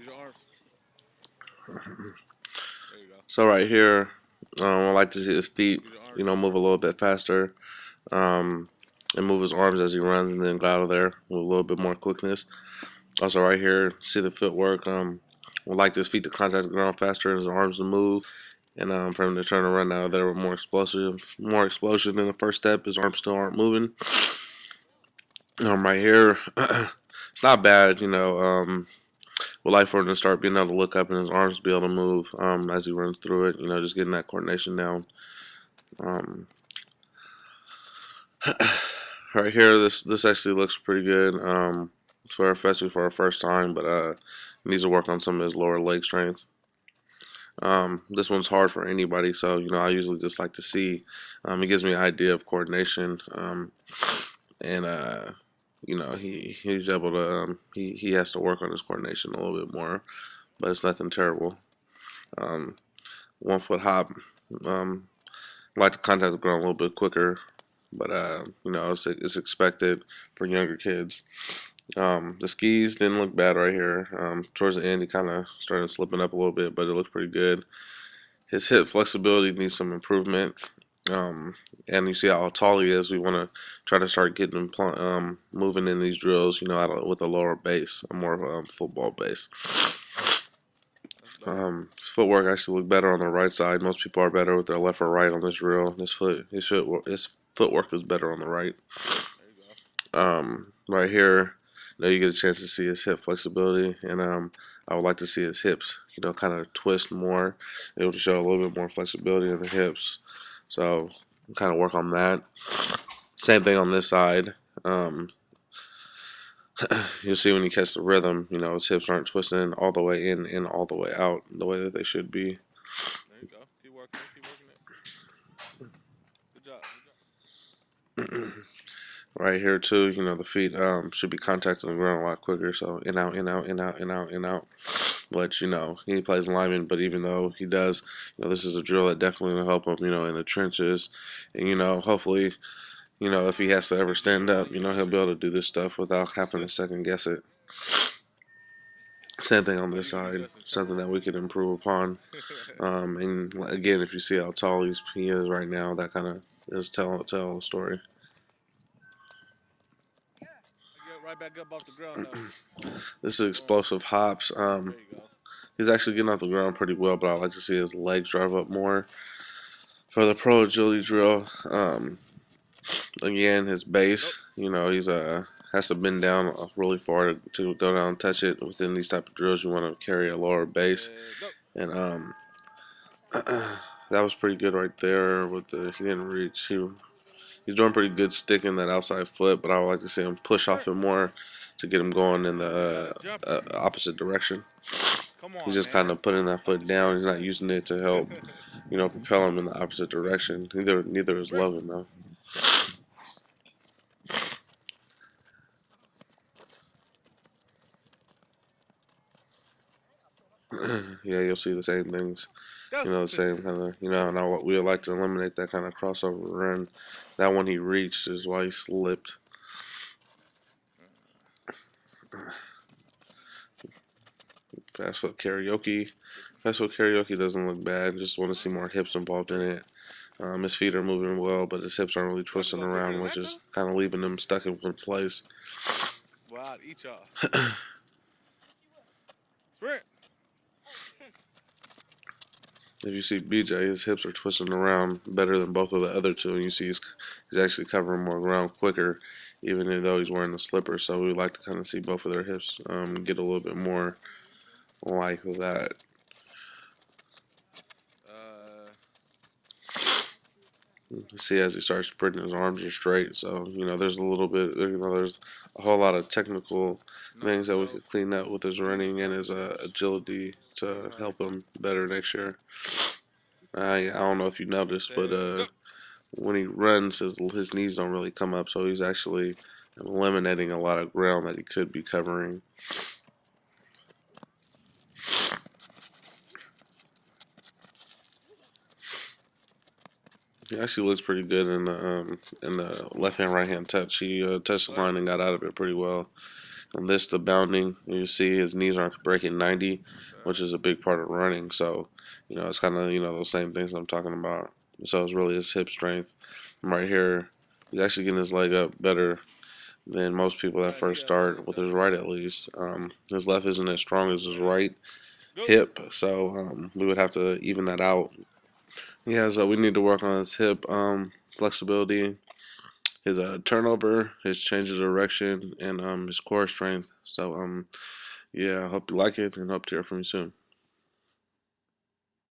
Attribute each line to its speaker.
Speaker 1: Use your arms. There you go.
Speaker 2: So right here, I like to see his feet,
Speaker 1: Use your arms.
Speaker 2: move a little bit faster, um, and move his arms as he runs, and then go out of there with a little bit more quickness. Also, right here, see the footwork. Would like his feet to contact the ground faster and his arms to move, and for him to turn and run out of there with more explosion in the first step. His arms still aren't moving. Right here, it's not bad, would like for him to start being able to look up and his arms be able to move as he runs through it. Just getting that coordination down. Um, right here, this actually looks pretty good. Especially for our first time, but he needs to work on some of his lower leg strength. This one's hard for anybody, so I usually just like to see. It gives me an idea of coordination, and he's able to he has to work on his coordination a little bit more, but it's nothing terrible. 1 foot hop. Um, like to contact the ground a little bit quicker, but it's expected for younger kids. The skis didn't look bad right here. Towards the end, he kind of started slipping up a little bit, but it looked pretty good. His hip flexibility needs some improvement. And you see how tall he is. We want to try to start getting him moving in these drills, with a lower base, a more football base. His footwork actually looked better on the right side. Most people are better with their left or right on this drill. His footwork is better on the right. Right here, you get a chance to see his hip flexibility, and I would like to see his hips, kind of twist more, able to show a little bit more flexibility in the hips. So, kind of work on that. Same thing on this side. You'll see when you catch the rhythm, his hips aren't twisting all the way in and all the way out the way that they should be.
Speaker 1: There you go. Keep working it. Keep working it. Good job. Good job.
Speaker 2: Right here too, the feet should be contacting the ground a lot quicker. So in out, in out, in out, in out, in out. But he plays lineman. But even though he does, this is a drill that definitely will help him, in the trenches, and hopefully, if he has to ever stand up, he'll be able to do this stuff without having to second guess it. Same thing on this side, something that we could improve upon. And again, if you see how tall he is right now, that kind of is tell the story.
Speaker 1: Get right back up off the ground now.
Speaker 2: This is explosive hops.
Speaker 1: There you go.
Speaker 2: He's actually getting off the ground pretty well, but I like to see his legs drive up more. For the pro agility drill, again, his base, he's has to bend down really far to go down and touch it. Within these type of drills, you want to carry a lower base, and that was pretty good right there. He didn't reach. He's doing pretty good sticking that outside foot, but I would like to see him push off it more to get him going in the opposite direction. He's just kind of putting that foot down. He's not using it to help, propel him in the opposite direction. Neither is Lovin though. Yeah, you'll see the same things. The same kind of, and we would like to eliminate that kind of crossover run. That one he reached is why he slipped. Fast foot karaoke. Fast foot karaoke doesn't look bad. Just want to see more hips involved in it. His feet are moving well, but his hips aren't really twisting around, which is kind of leaving him stuck in one place.
Speaker 1: Well, I'd eat y'all. Sprint.
Speaker 2: If you see BJ, his hips are twisting around better than both of the other two, and you see he's actually covering more ground quicker, even though he's wearing the slippers. So we would like to kind of see both of their hips get a little bit more like that. See, as he starts sprinting, his arms are straight. So there's a little bit, there's a whole lot of technical things that we could clean up with his running and his agility to help him better next year. I don't know if you noticed, but when he runs, his knees don't really come up, so he's actually eliminating a lot of ground that he could be covering. He actually looks pretty good in the left hand right hand touch. He touched the line and got out of it pretty well. On this, the bounding, you see his knees aren't breaking 90, which
Speaker 1: Okay.
Speaker 2: is a big part of running. So, it's kind of, those same things I'm talking about. So it's really his hip strength. Right here, he's actually getting his leg up better than most people that
Speaker 1: Right, he
Speaker 2: first
Speaker 1: got leg
Speaker 2: start
Speaker 1: up
Speaker 2: with his
Speaker 1: definitely.
Speaker 2: right at least. His left isn't as strong as his
Speaker 1: Ready?
Speaker 2: right
Speaker 1: Go.
Speaker 2: hip, so we would have to even that out. Yeah, so we need to work on his hip flexibility, his turnover, his change of direction, and his core strength. So yeah, I hope you like it and hope to hear from you soon.